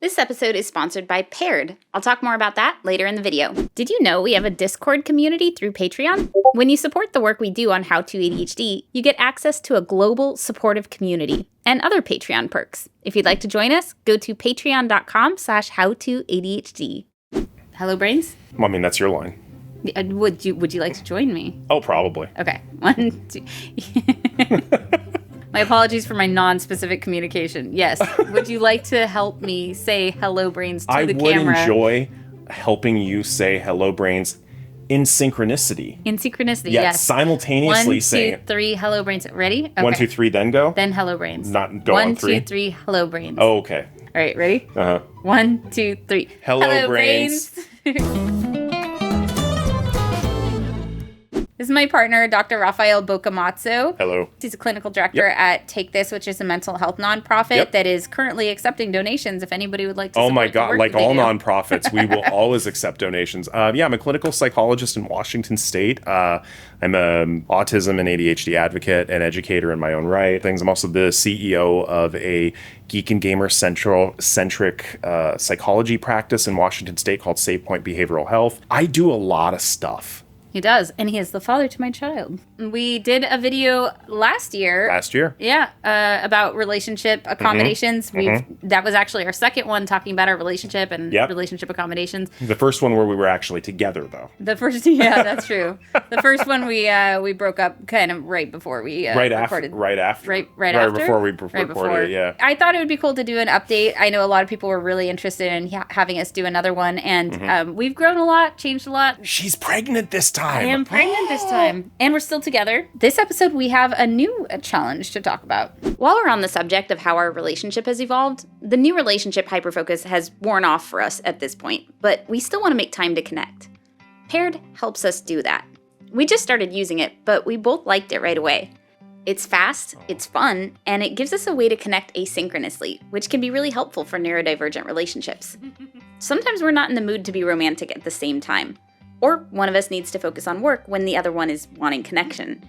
This episode is sponsored by Paired. I'll talk more about that later in the video. Did you know we have a Discord community through Patreon? When you support the work we do on How to ADHD, you get access to a global supportive community and other Patreon perks. If you'd like to join us, go to patreon.com/howtoadhd. Hello, Brains? Well, I mean, that's your line. Would you like to join me? Oh, probably. Okay. 1, 2. My apologies for my non-specific communication. Yes. Would you like to help me say hello, Brains, to the camera? I would enjoy helping you say hello, Brains, in synchronicity. In synchronicity, yeah, yes. Simultaneously saying 1, 2, 3, hello, Brains. Ready? Okay. 1, 2, 3, then go? Then hello, Brains. Not go on 3? 1, 2, 3, hello, Brains. Oh, okay. All right, ready? Uh-huh. 1, 2, 3. Hello, Brains. This is my partner, Dr. Rafael Bocamatzo. Hello. He's a clinical director at Take This, which is a mental health nonprofit that is currently accepting donations if anybody would like to support Oh my God, like all nonprofits, we will always accept donations. Yeah, I'm a clinical psychologist in Washington State. I'm an autism and ADHD advocate and educator in my own right. I'm also the CEO of a geek and gamer centric psychology practice in Washington State called Save Point Behavioral Health. I do a lot of stuff. He does, and he is the father to my child. We did a video last year. Yeah, about relationship accommodations. That was actually our second one, talking about our relationship and relationship accommodations. The first one where we were actually together, though. The first, yeah, that's true. The first one we broke up kind of right before we recorded. Right after we recorded it, yeah. I thought it would be cool to do an update. I know a lot of people were really interested in having us do another one, and we've grown a lot, changed a lot. She's pregnant this time. I am pregnant this time. And we're still together. This episode, we have a new challenge to talk about. While we're on the subject of how our relationship has evolved, the new relationship hyperfocus has worn off for us at this point, but we still want to make time to connect. Paired helps us do that. We just started using it, but we both liked it right away. It's fast, it's fun, and it gives us a way to connect asynchronously, which can be really helpful for neurodivergent relationships. Sometimes we're not in the mood to be romantic at the same time. Or one of us needs to focus on work when the other one is wanting connection.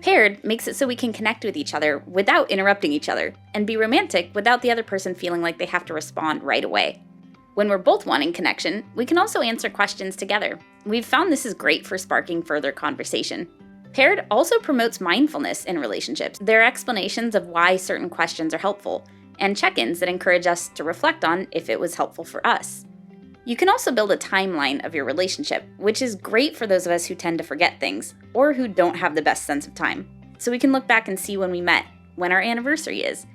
Paired makes it so we can connect with each other without interrupting each other, and be romantic without the other person feeling like they have to respond right away. When we're both wanting connection, we can also answer questions together. We've found this is great for sparking further conversation. Paired also promotes mindfulness in relationships. There are explanations of why certain questions are helpful, and check-ins that encourage us to reflect on if it was helpful for us. You can also build a timeline of your relationship, which is great for those of us who tend to forget things, or who don't have the best sense of time. So we can look back and see when we met, when our anniversary is,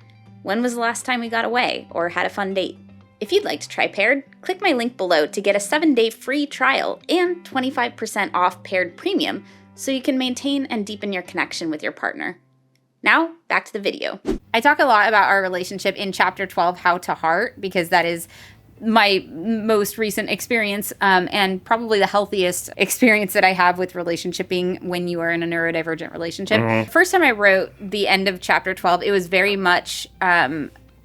when was the last time we got away, or had a fun date. If you'd like to try Paired, click my link below to get a 7-day free trial and 25% off Paired Premium, so you can maintain and deepen your connection with your partner. Now, back to the video. I talk a lot about our relationship in Chapter 12, How to Heart, because that is my most recent experience, and probably the healthiest experience that I have with relationship being when you are in a neurodivergent relationship. First time I wrote the end of chapter 12, it was very much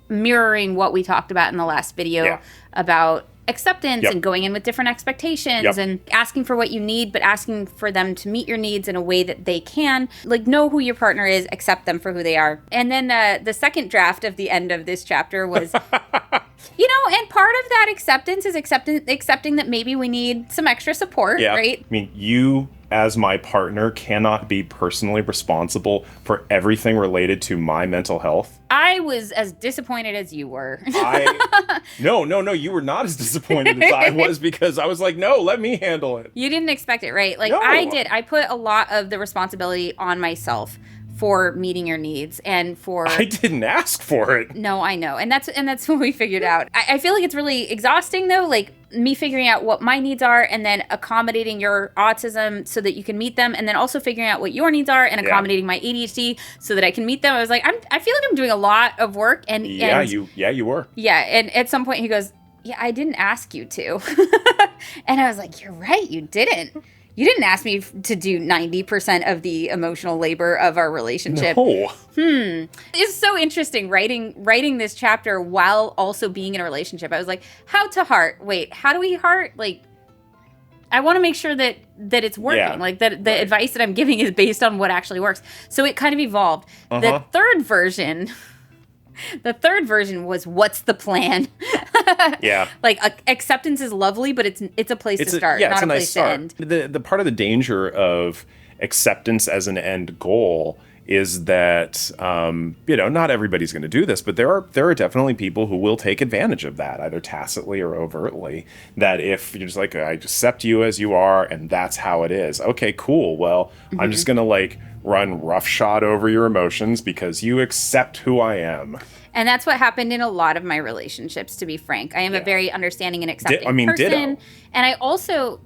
mirroring what we talked about in the last video about acceptance and going in with different expectations and asking for what you need, but asking for them to meet your needs in a way that they can. Like, know who your partner is, accept them for who they are. And then the second draft of the end of this chapter was... and part of that acceptance is accepting that maybe we need some extra support, right? I mean, you, as my partner, cannot be personally responsible for everything related to my mental health. I was as disappointed as you were. No, you were not as disappointed as I was, because I was like, no, let me handle it. You didn't expect it, right? Like, no. I did. I put a lot of the responsibility on myself for meeting your needs and for... I didn't ask for it. No, I know. And that's what we figured out. I feel like it's really exhausting, though, like me figuring out what my needs are and then accommodating your autism so that you can meet them, and then also figuring out what your needs are and accommodating my ADHD so that I can meet them. I was like, I feel like I'm doing a lot of work. And you were. Yeah, and at some point he goes, yeah, I didn't ask you to. And I was like, you're right, you didn't. You didn't ask me to do 90% of the emotional labor of our relationship. No. It's so interesting writing this chapter while also being in a relationship. I was like, how to heart? Wait, how do we heart? Like, I want to make sure that it's working. Yeah. Like, that the advice that I'm giving is based on what actually works. So it kind of evolved. The third version was, what's the plan? Yeah. Like acceptance is lovely, but it's a place to start, not a place to end. The part of the danger of acceptance as an end goal is that not everybody's going to do this, but there are definitely people who will take advantage of that, either tacitly or overtly. That if you're just like, I accept you as you are, and that's how it is. Okay, cool. Well, I'm just going to like run roughshod over your emotions because you accept who I am. And that's what happened in a lot of my relationships, to be frank. I am a very understanding and accepting person. Ditto. And I also,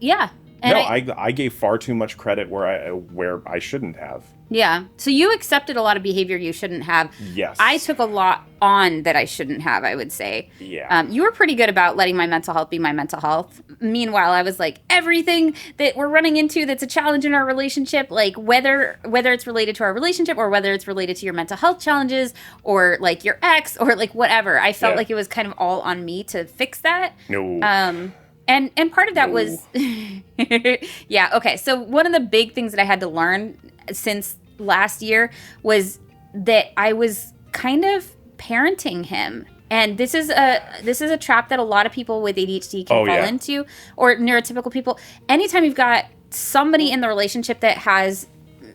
And I gave far too much credit where I shouldn't have. Yeah. So you accepted a lot of behavior you shouldn't have. Yes. I took a lot on that I shouldn't have, I would say. Yeah. You were pretty good about letting my mental health be my mental health. Meanwhile, I was like, everything that we're running into that's a challenge in our relationship, like whether it's related to our relationship or whether it's related to your mental health challenges or like your ex or like whatever, I felt like it was kind of all on me to fix that. No. And part of that was, yeah, okay. So one of the big things that I had to learn since last year was that I was kind of parenting him. And this is a trap that a lot of people with ADHD can fall into, or neurotypical people. Anytime you've got somebody in the relationship that has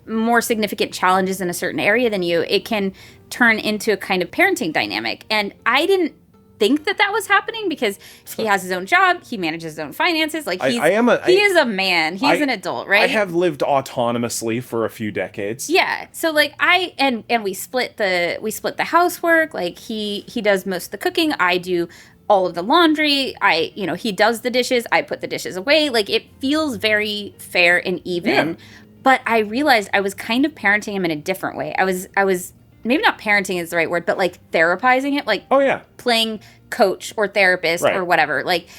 more significant challenges in a certain area than you, it can turn into a kind of parenting dynamic. And I didn't think that was happening because he has his own job, he manages his own finances. Like he is a man, he's an adult, right? I have lived autonomously for a few decades. Yeah. So like and we split the housework. Like he does most of the cooking, I do all of the laundry. He does the dishes, I put the dishes away. Like it feels very fair and even. Yeah. But I realized I was kind of parenting him in a different way. I was maybe not parenting is the right word, but like therapizing it, like playing coach or therapist or whatever. Like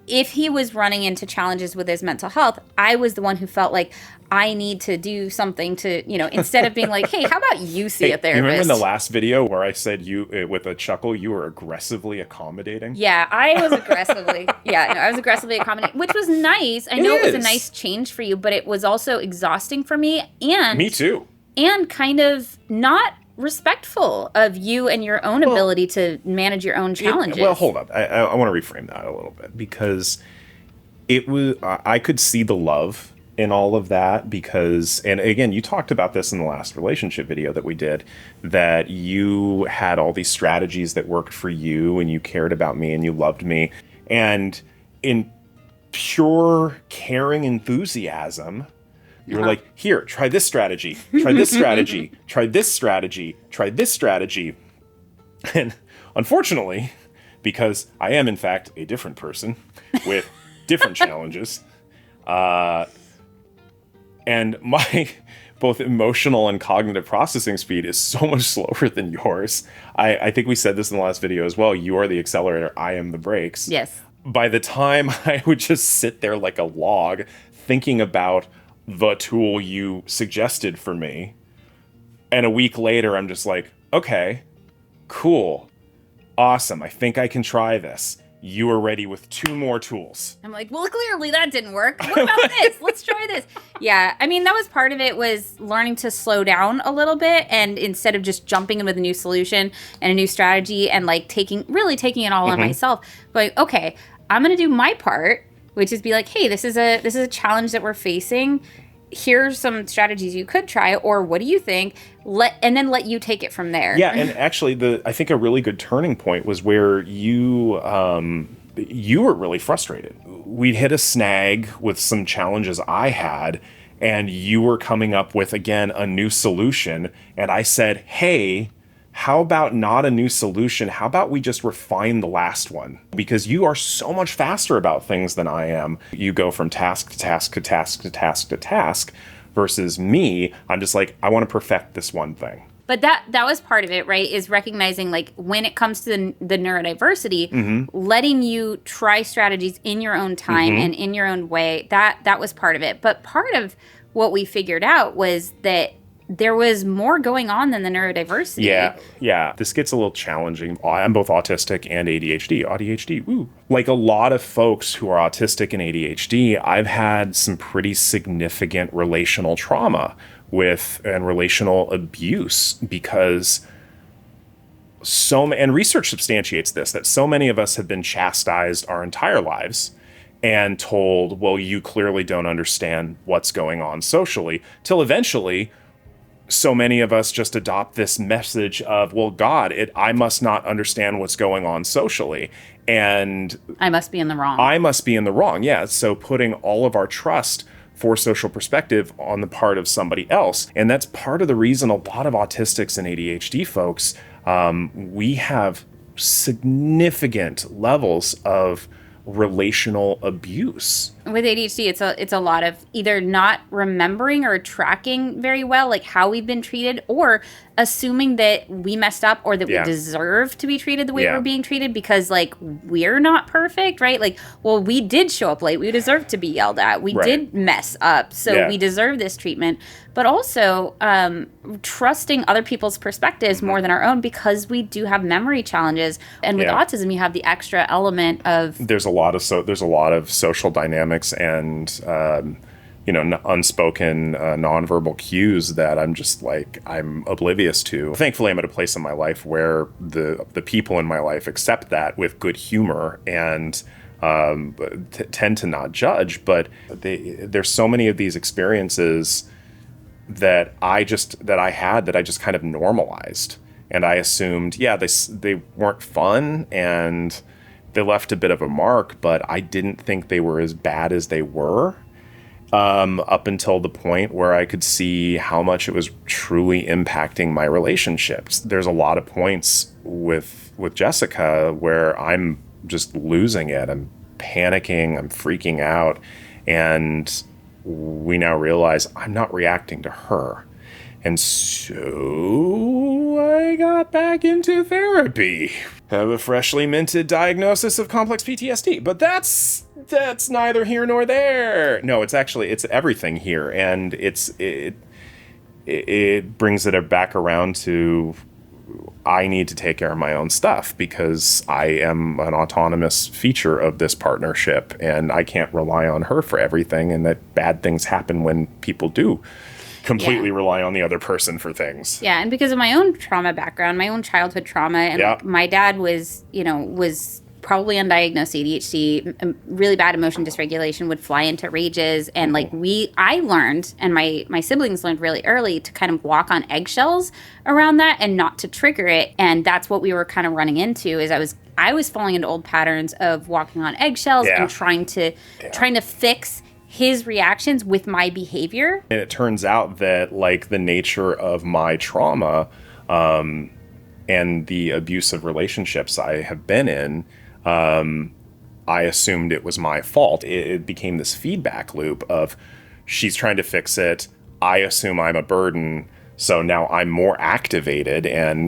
if he was running into challenges with his mental health, I was the one who felt like I need to do something to, instead of being like, hey, how about you see a therapist? You remember in the last video where I said with a chuckle, you were aggressively accommodating? Yeah, I was aggressively accommodating, which was nice. I know it was a nice change for you, but it was also exhausting for me. And me too. And kind of not respectful of you and your own ability to manage your own challenges. Well, hold up. I want to reframe that a little bit because it was I could see the love in all of that because, and again, you talked about this in the last relationship video that we did, that you had all these strategies that worked for you and you cared about me and you loved me. And in pure caring enthusiasm, you were like, here, try this strategy, try this strategy, try this strategy, try this strategy. And unfortunately, because I am, in fact, a different person with different challenges, and my both emotional and cognitive processing speed is so much slower than yours. I think we said this in the last video as well. You are the accelerator. I am the brakes. Yes. By the time I would just sit there like a log thinking about the tool you suggested for me, and a week later I'm just like, okay, cool, awesome, I think I can try this. You are ready with 2 more tools. I'm like, well, clearly that didn't work. What about this? Let's try this. Yeah, I mean, that was part of it, was learning to slow down a little bit, and instead of just jumping in with a new solution and a new strategy and like taking it all on myself, but okay, I'm gonna do my part, which is be like, hey, this is a challenge that we're facing. Here's some strategies you could try, or what do you think? And then let you take it from there. Yeah, and actually, I think a really good turning point was where you were really frustrated. We'd hit a snag with some challenges I had, and you were coming up with, again, a new solution. And I said, hey, how about not a new solution? How about we just refine the last one? Because you are so much faster about things than I am. You go from task to task to task to task to task, versus me, I'm just like, I want to perfect this one thing. But that was part of it, right? Is recognizing, like, when it comes to the neurodiversity, letting you try strategies in your own time and in your own way, that was part of it. But part of what we figured out was that there was more going on than the neurodiversity. Yeah. This gets a little challenging. I'm both autistic and ADHD. ADHD, woo. Like a lot of folks who are autistic and ADHD, I've had some pretty significant relational trauma and relational abuse because and research substantiates this, that so many of us have been chastised our entire lives and told, well, you clearly don't understand what's going on socially, till eventually so many of us just adopt this message of, well, God, I must not understand what's going on socially. And I must be in the wrong. I must be in the wrong. Yeah. So putting all of our trust for social perspective on the part of somebody else. And that's part of the reason a lot of autistics and ADHD folks, we have significant levels of relational abuse. With ADHD, it's a lot of either not remembering or tracking very well, like how we've been treated, or assuming that we messed up or that we deserve to be treated the way we're being treated because, like, we're not perfect, right? Like, well, we did show up late. We deserve to be yelled at. We did mess up. So we deserve this treatment. But also trusting other people's perspectives more than our own because we do have memory challenges. And with autism, you have the extra element of... There's a lot of social dynamics and unspoken nonverbal cues that I'm oblivious to. Thankfully, I'm at a place in my life where the people in my life accept that with good humor and tend to not judge. But there's so many of these experiences that I just kind of normalized, and I assumed, they weren't fun and they left a bit of a mark, but I didn't think they were as bad as they were, up until the point where I could see how much it was truly impacting my relationships. There's a lot of points with Jessica where I'm just losing it. I'm panicking, I'm freaking out, and we now realize I'm not reacting to her. And so I got back into therapy. Have a freshly minted diagnosis of complex PTSD. But that's neither here nor there. No, it's everything here. And it brings it back around to, I need to take care of my own stuff because I am an autonomous feature of this partnership and I can't rely on her for everything, and that bad things happen when people do completely rely on the other person for things. Yeah, and because of my own trauma background, my own childhood trauma, and like, my dad was probably undiagnosed ADHD, really bad emotion dysregulation, would fly into rages, and like I learned, and my siblings learned really early to kind of walk on eggshells around that and not to trigger it, and that's what we were kind of running into. Is I was falling into old patterns of walking on eggshells and trying to fix his reactions with my behavior. And it turns out that, like, the nature of my trauma and the abusive relationships I have been in, I assumed it was my fault. It became this feedback loop of, she's trying to fix it, I assume I'm a burden, so now I'm more activated, and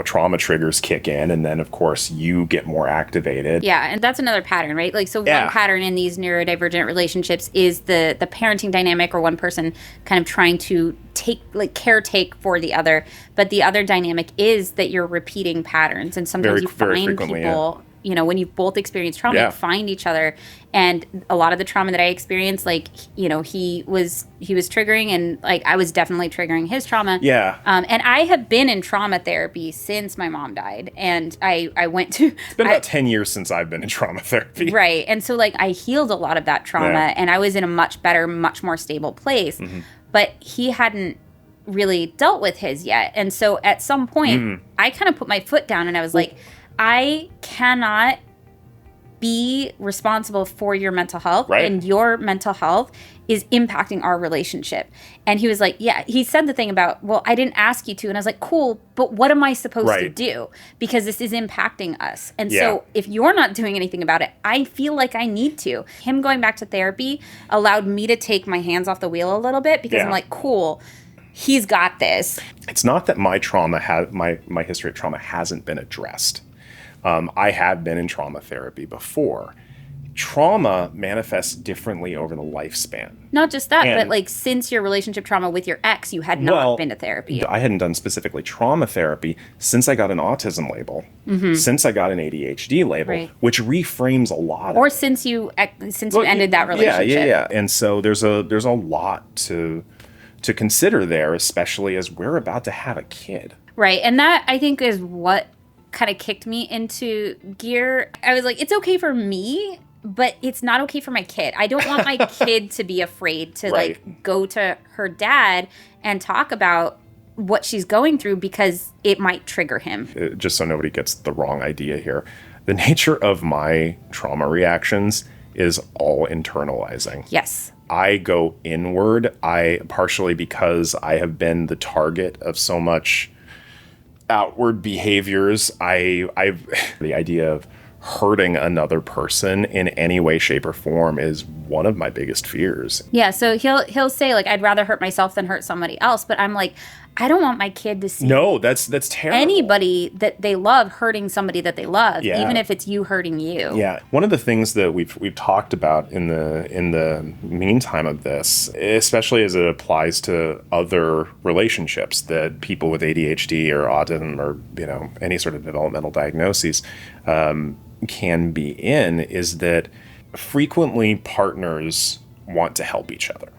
trauma triggers kick in, and then of course you get more activated. Yeah, and that's another pattern, right? Like, so one pattern in these neurodivergent relationships is the parenting dynamic, or one person kind of trying to caretake for the other, but the other dynamic is that you're repeating patterons, and sometimes you find people. When you've both experienced trauma, you find each other. And a lot of the trauma that I experienced, he was triggering, and like I was definitely triggering his trauma. Yeah. And I have been in trauma therapy since my mom died. And I went to... It's been about 10 years since I've been in trauma therapy. Right. And so I healed a lot of that trauma, and I was in a much better, much more stable place. Mm-hmm. But he hadn't really dealt with his yet. And so at some point, I kind of put my foot down, and I was like, I cannot be responsible for your mental health, and your mental health is impacting our relationship. And he was like, he said the thing about, well, I didn't ask you to. And I was like, cool, but what am I supposed to do? Because this is impacting us. And so if you're not doing anything about it, I feel like I need to. Him going back to therapy allowed me to take my hands off the wheel a little bit, because I'm like, cool, he's got this. It's not that my trauma my history of trauma hasn't been addressed. I have been in trauma therapy before. Trauma manifests differently over the lifespan. Not just that, but since your relationship trauma with your ex, you had not been to therapy. I hadn't done specifically trauma therapy since I got an autism label, since I got an ADHD label, which reframes a lot. Or since you ended that relationship. Yeah. And so there's a lot to consider there, especially as we're about to have a kid. Right. And that, I think, is what kind of kicked me into gear. I was like, it's okay for me, but it's not okay for my kid. I don't want my kid to be afraid to like go to her dad and talk about what she's going through because it might trigger him. Just so nobody gets the wrong idea here, the nature of my trauma reactions is all internalizing. Yes. I go inward. Partially because I have been the target of so much outward behaviors. I've the idea of hurting another person in any way, shape, or form is one of my biggest fears. Yeah, so he'll say, like, I'd rather hurt myself than hurt somebody else, but I'm like, I don't want my kid to see that's terrible. Anybody that they love hurting somebody that they love, Yeah. even if it's you hurting you. Yeah. One of the things that we've talked about in the meantime of this, especially as it applies to other relationships that people with ADHD or autism or, you know, any sort of developmental diagnoses can be in, is that frequently partners want to help each other.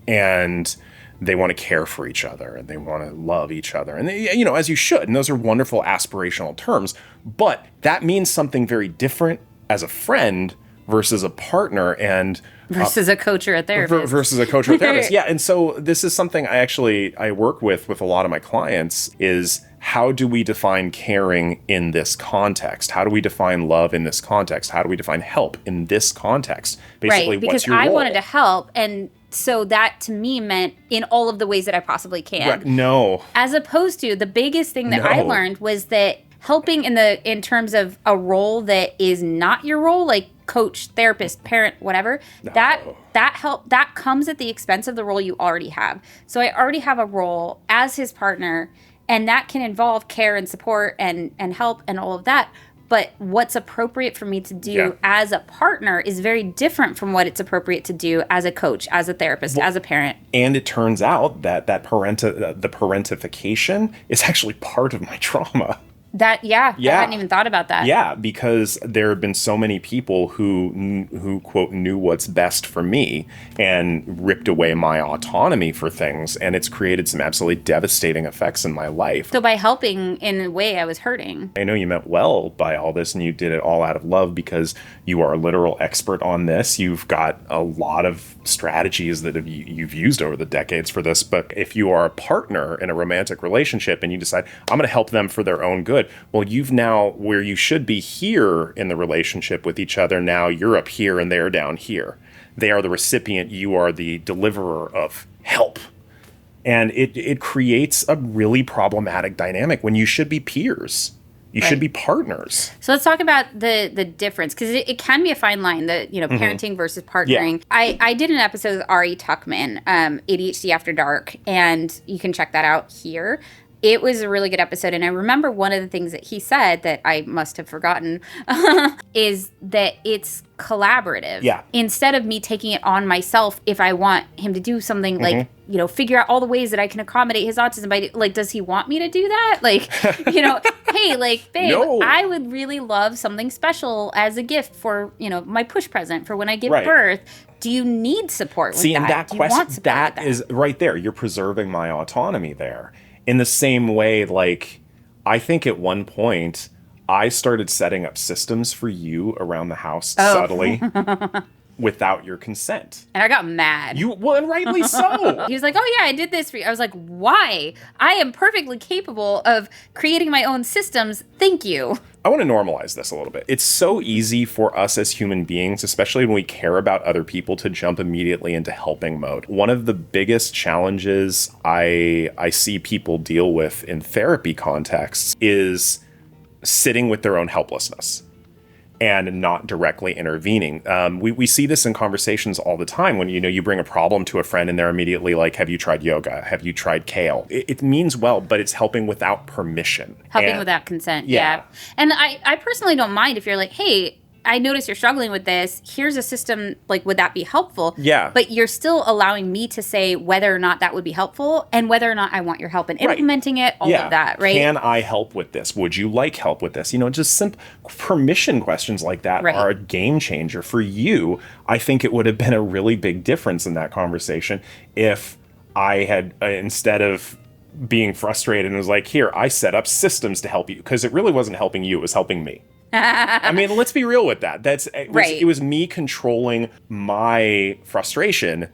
And they want to care for each other and they want to love each other. And, they, you know, as you should. And those are wonderful aspirational terms. But that means something very different as a friend versus a partner and versus a coach or a therapist. Versus a coach or a therapist. Yeah. And so this is something I work with a lot of my clients is how do we define caring in this context? How do we define love in this context? How do we define help in this context? Basically, right, because what's your role? I wanted to help, and so that to me meant in all of the ways that I possibly can. Right. No. As opposed to the biggest thing that I learned was that helping in terms of a role that is not your role, like coach, therapist, parent, whatever, that comes at the expense of the role you already have. So I already have a role as his partner, and that can involve care and support and help and all of that. But what's appropriate for me to do as a partner is very different from what it's appropriate to do as a coach, as a therapist, as a parent. And it turns out that the parentification is actually part of my trauma. I hadn't even thought about that. Yeah, because there have been so many people who quote knew what's best for me and ripped away my autonomy for things, and it's created some absolutely devastating effects in my life. So by helping in a way, I was hurting. I know you meant well by all this, and you did it all out of love because you are a literal expert on this. You've got a lot of strategies that you've used over the decades for this. But if you are a partner in a romantic relationship and you decide, I'm going to help them for their own good, well, you've now, where you should be here in the relationship with each other, now you're up here and they're down here. They are the recipient, you are the deliverer of help. And it creates a really problematic dynamic when you should be peers. You should be partners. So let's talk about the difference, because it can be a fine line, parenting versus partnering. Yeah. I did an episode with Ari Tuckman, ADHD After Dark, and you can check that out here. It was a really good episode, and I remember one of the things that he said that I must have forgotten is that it's collaborative. Yeah. Instead of me taking it on myself, if I want him to do something like, you know, figure out all the ways that I can accommodate his autism by, like, does he want me to do that? Like, you know, hey, like, babe, no. I would really love something special as a gift for, you know, my push present for when I give birth. Do you need support with that? See, and that question, that is right there. You're preserving my autonomy there. In the same way, like, I think at one point, I started setting up systems for you around the house subtly without your consent. And I got mad. And rightly so. He was like, oh, yeah, I did this for you. I was like, why? I am perfectly capable of creating my own systems. Thank you. I want to normalize this a little bit. It's so easy for us as human beings, especially when we care about other people, to jump immediately into helping mode. One of the biggest challenges I see people deal with in therapy contexts is sitting with their own helplessness and not directly intervening. We see this in conversations all the time when, you know, you bring a problem to a friend and they're immediately like, have you tried yoga? Have you tried kale? It means well, but it's helping without permission. Helping without consent, yeah. And I personally don't mind if you're like, hey, I notice you're struggling with this. Here's a system, like, would that be helpful? Yeah. But you're still allowing me to say whether or not that would be helpful and whether or not I want your help in implementing it, all of that, right? Can I help with this? Would you like help with this? You know, just simple permission questions like that are a game changer for you. I think it would have been a really big difference in that conversation if I had, instead of being frustrated and was like, here, I set up systems to help you, because it really wasn't helping you, it was helping me. I mean, let's be real with that. It was me controlling my frustration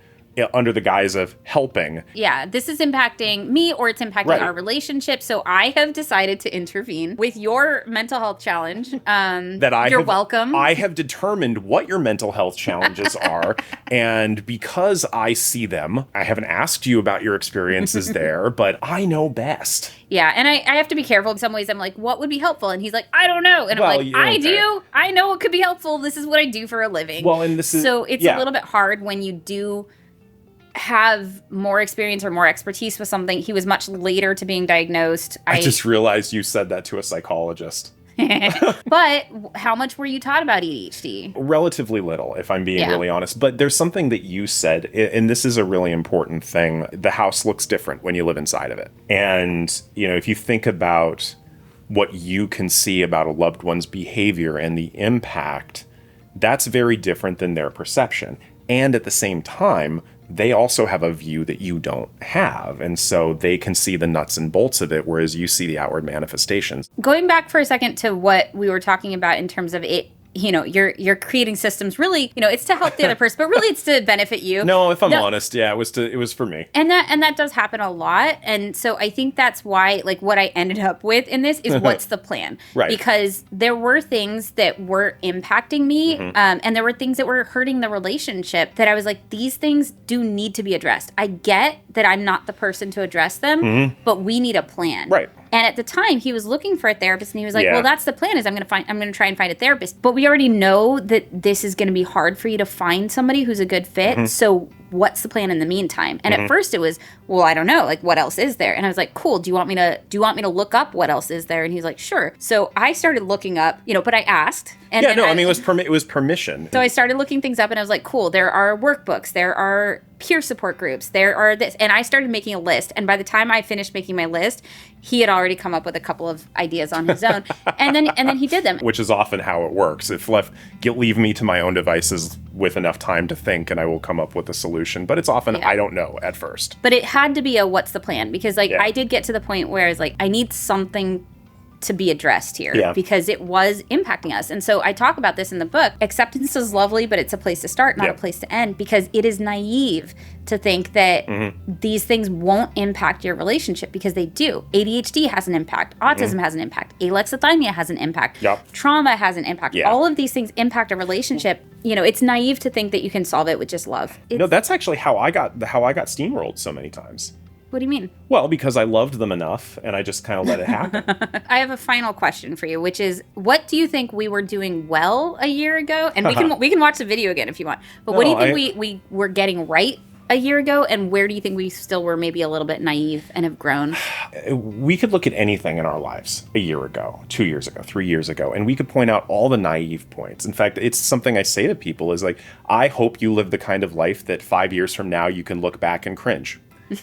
under the guise of helping. Yeah, this is impacting me, or it's impacting our relationship. So I have decided to intervene with your mental health challenge. You're welcome. I have determined what your mental health challenges are. And because I see them, I haven't asked you about your experiences there, but I know best. Yeah, and I have to be careful. In some ways, I'm like, what would be helpful? And he's like, I don't know. And I'm like, I do. I know what could be helpful. This is what I do for a living. Well, and this is... So it's a little bit hard when you do have more experience or more expertise with something. He was much later to being diagnosed. I just realized you said that to a psychologist. But how much were you taught about ADHD? Relatively little, if I'm being really honest. But there's something that you said, and this is a really important thing. The house looks different when you live inside of it. And, you know, if you think about what you can see about a loved one's behavior and the impact, that's very different than their perception. And at the same time, they also have a view that you don't have. And so they can see the nuts and bolts of it, whereas you see the outward manifestations. Going back for a second to what we were talking about in terms of it, you know, you're creating systems, really, you know, it's to help the other person, but really it's to benefit you. No, if I'm honest, it was for me. And that does happen a lot. And so I think that's why, like, what I ended up with in this is what's the plan? Right. Because there were things that were impacting me, and there were things that were hurting the relationship that I was like, these things do need to be addressed. I get that I'm not the person to address them, but we need a plan. Right. And at the time, he was looking for a therapist, and he was like, well, that's the plan, is I'm going to try and find a therapist. But we already know that this is going to be hard for you to find somebody who's a good fit. So what's the plan in the meantime? And at first it was, well, I don't know, like, what else is there? And I was like, cool, do you want me to look up what else is there? And he's like, sure. So I started looking up, you know, but I asked. And it was permission. So I started looking things up, and I was like, cool, there are workbooks, there are peer support groups, there are this. And I started making a list. And by the time I finished making my list, he had already come up with a couple of ideas on his own. and then he did them. Which is often how it works. If leave me to my own devices with enough time to think, and I will come up with a solution. But it's often, I don't know at first. But it had to be a what's the plan? Because I did get to the point where I was like, I need something to be addressed here because it was impacting us. And so I talk about this in the book. Acceptance is lovely, but it's a place to start, not a place to end, because it is naive to think that these things won't impact your relationship, because they do. ADHD has an impact. Autism has an impact. Alexithymia has an impact. Trauma has an impact. All of these things impact a relationship. You know, it's naive to think that you can solve it with just love. No, that's actually how I got steamrolled so many times. What do you mean? Well, because I loved them enough, and I just kind of let it happen. I have a final question for you, which is, what do you think we were doing well a year ago? And we can watch the video again if you want. But what do you think we were getting right a year ago? And where do you think we still were maybe a little bit naive and have grown? We could look at anything in our lives a year ago, 2 years ago, 3 years ago, and we could point out all the naive points. In fact, it's something I say to people is like, I hope you live the kind of life that 5 years from now you can look back and cringe.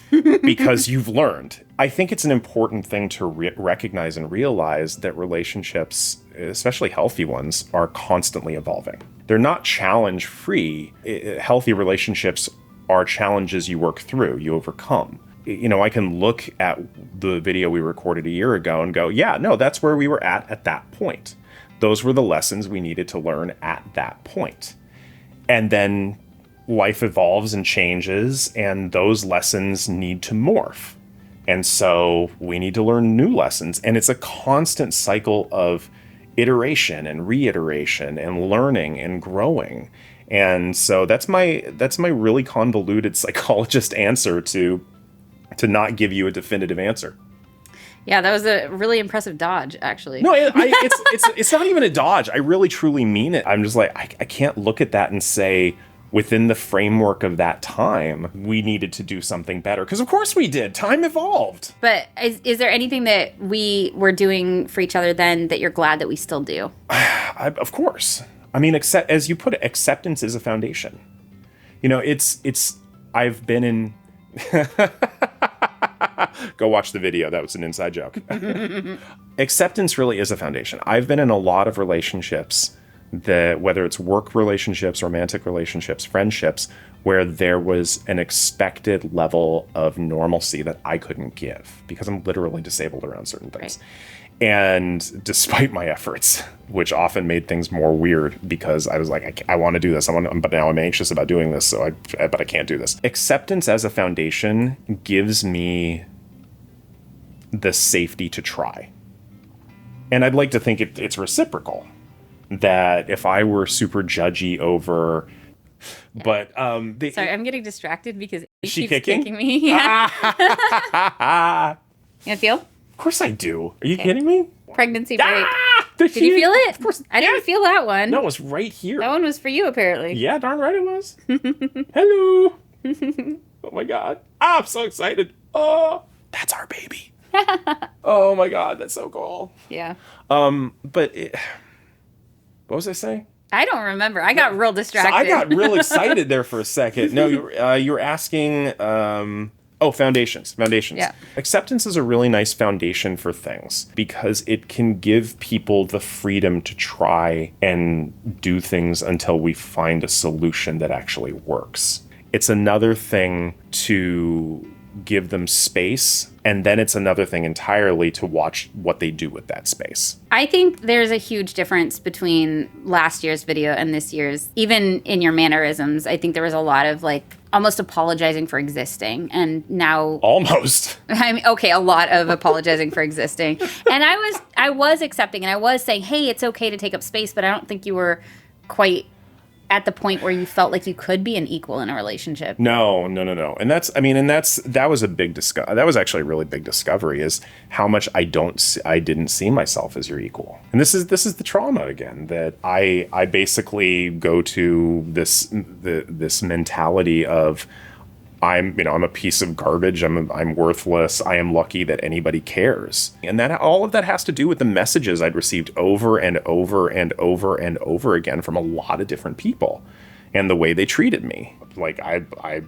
Because you've learned. I think it's an important thing to recognize and realize that relationships, especially healthy ones, are constantly evolving. They're not challenge-free. Healthy relationships are challenges you work through, you overcome. You know, I can look at the video we recorded a year ago and go, yeah, no, that's where we were at that point. Those were the lessons we needed to learn at that point. And then life evolves and changes, and those lessons need to morph. And so we need to learn new lessons. And it's a constant cycle of iteration and reiteration and learning and growing. And so that's my really convoluted psychologist answer to not give you a definitive answer. Yeah, that was a really impressive dodge, actually. No, it's not even a dodge. I really, truly mean it. I'm just like, I can't look at that and say, within the framework of that time, we needed to do something better. Because of course we did. Time evolved. But is there anything that we were doing for each other then that you're glad that we still do? Of course. I mean, as you put it, acceptance is a foundation. You know, I've been in... Go watch the video. That was an inside joke. Acceptance really is a foundation. I've been in a lot of relationships that whether it's work relationships, romantic relationships, friendships, where there was an expected level of normalcy that I couldn't give because I'm literally disabled around certain things. Right. And despite my efforts, which often made things more weird because I was like, I want to do this, but now I'm anxious about doing this, but I can't do this. Acceptance as a foundation gives me the safety to try. And I'd like to think it's reciprocal. That if I were super judgy over, but sorry, I'm getting distracted because is she keeps kicking? kicking me. Yeah. You feel? Of course I do. Are you kidding me? Pregnancy break. Did you feel it? Of course. I didn't feel that one. No, it was right here. That one was for you, apparently. Yeah, darn right it was. Hello. Oh my God. I'm so excited. Oh, that's our baby. Oh my God, that's so cool. Yeah. But what was I saying? I don't remember. I got real distracted. So I got real excited there for a second. No, you were asking. Foundations. Yeah. Acceptance is a really nice foundation for things because it can give people the freedom to try and do things until we find a solution that actually works. It's another thing to give them space, and then it's another thing entirely to watch what they do with that space. I think there's a huge difference between last year's video and this year's. Even in your mannerisms, I think there was a lot of like almost apologizing for existing, and now almost. I mean, okay, a lot of apologizing for existing, and I was accepting, and I was saying, hey, it's okay to take up space, but I don't think you were quite at the point where you felt like you could be an equal in a relationship. No. And that was a big that was actually a really big discovery, is how much I didn't see myself as your equal. And this is the trauma again, that I basically go to this mentality of I'm a piece of garbage. I'm worthless. I am lucky that anybody cares. And that all of that has to do with the messages I'd received over and over and over and over again from a lot of different people and the way they treated me. Like I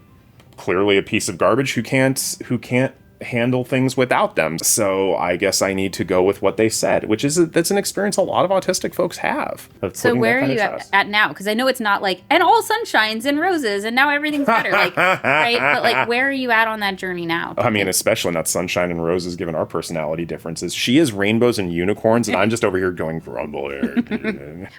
clearly a piece of garbage who can't handle things without them. So I guess I need to go with what they said, that's an experience a lot of autistic folks have. So where are you at now? Because I know it's not like, and all sunshines and roses and now everything's better, like, right? But like, where are you at on that journey now? I mean, especially not sunshine and roses, given our personality differences. She is rainbows and unicorns, and I'm just over here going grumble.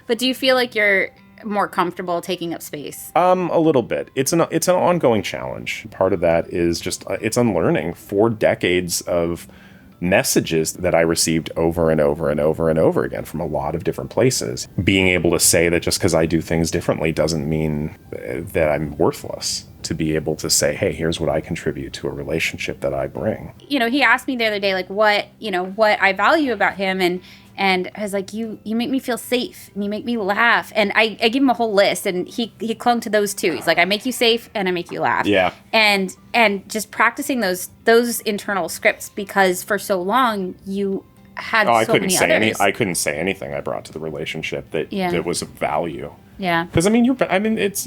But do you feel like you're more comfortable taking up space? A little bit. It's an ongoing challenge. Part of that is just it's unlearning 4 decades of messages that I received over and over and over and over again from a lot of different places. Being able to say that just because I do things differently doesn't mean that I'm worthless. To be able to say, hey, here's what I contribute to a relationship that I bring. He asked me the other day, like, what I value about him, and I was like, you make me feel safe, and you make me laugh. And I gave him a whole list, and he clung to those two. He's like, I make you safe, and I make you laugh. Yeah. And just practicing those internal scripts, because for so long you had so many others. I couldn't say anything I brought to the relationship that was of value. Yeah. Because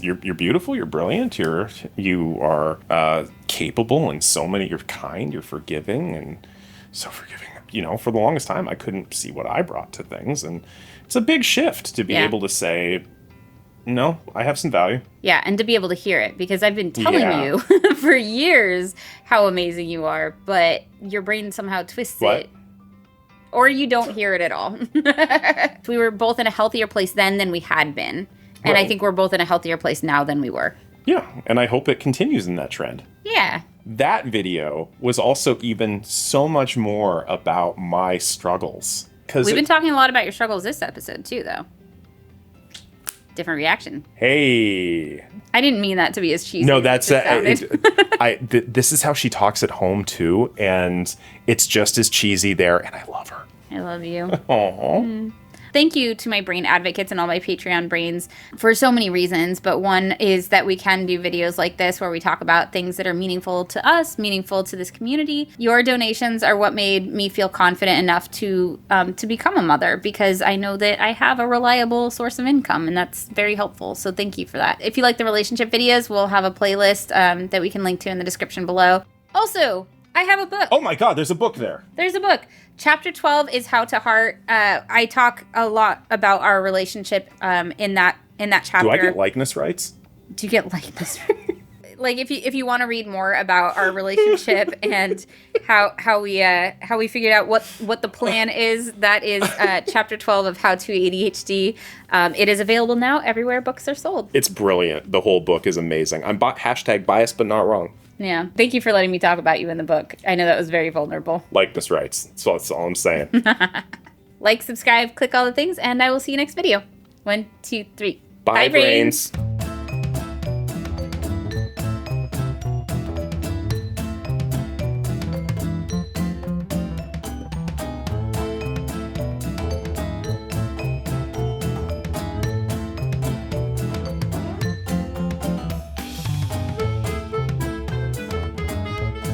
you're beautiful, you're brilliant, you are capable in so many. You're kind, you're forgiving, and so forgiving. For the longest time, I couldn't see what I brought to things, and it's a big shift to be able to say, no, I have some value. Yeah, and to be able to hear it, because I've been telling you for years how amazing you are, but your brain somehow twists it. Or you don't hear it at all. We were both in a healthier place then than we had been. And I think we're both in a healthier place now than we were. Yeah, and I hope it continues in that trend. Yeah. That video was also even so much more about my struggles. We've been talking a lot about your struggles this episode too, though. Different reaction. Hey. I didn't mean that to be as cheesy. No, that's this is how she talks at home too, and it's just as cheesy there, and I love her. I love you. Aww. Thank you to my brain advocates and all my Patreon brains for so many reasons, but one is that we can do videos like this where we talk about things that are meaningful to us, meaningful to this community. Your donations are what made me feel confident enough to become a mother, because I know that I have a reliable source of income, and that's very helpful. So thank you for that. If you like the relationship videos, we'll have a playlist that we can link to in the description below. Also, I have a book. Oh my God, there's a book there. There's a book. Chapter 12 is How to Heart. I talk a lot about our relationship in that chapter. Do I get likeness rights? Do you get likeness? Like if you want to read more about our relationship and how we figured out what the plan is, that is chapter 12 of How to ADHD. It is available now everywhere books are sold. It's brilliant. The whole book is amazing. I'm hashtag biased but not wrong. Yeah. Thank you for letting me talk about you in the book. I know that was very vulnerable. Likeness rights. So that's all I'm saying. Like, subscribe, click all the things, and I will see you next video. 1, 2, 3. Bye, brains.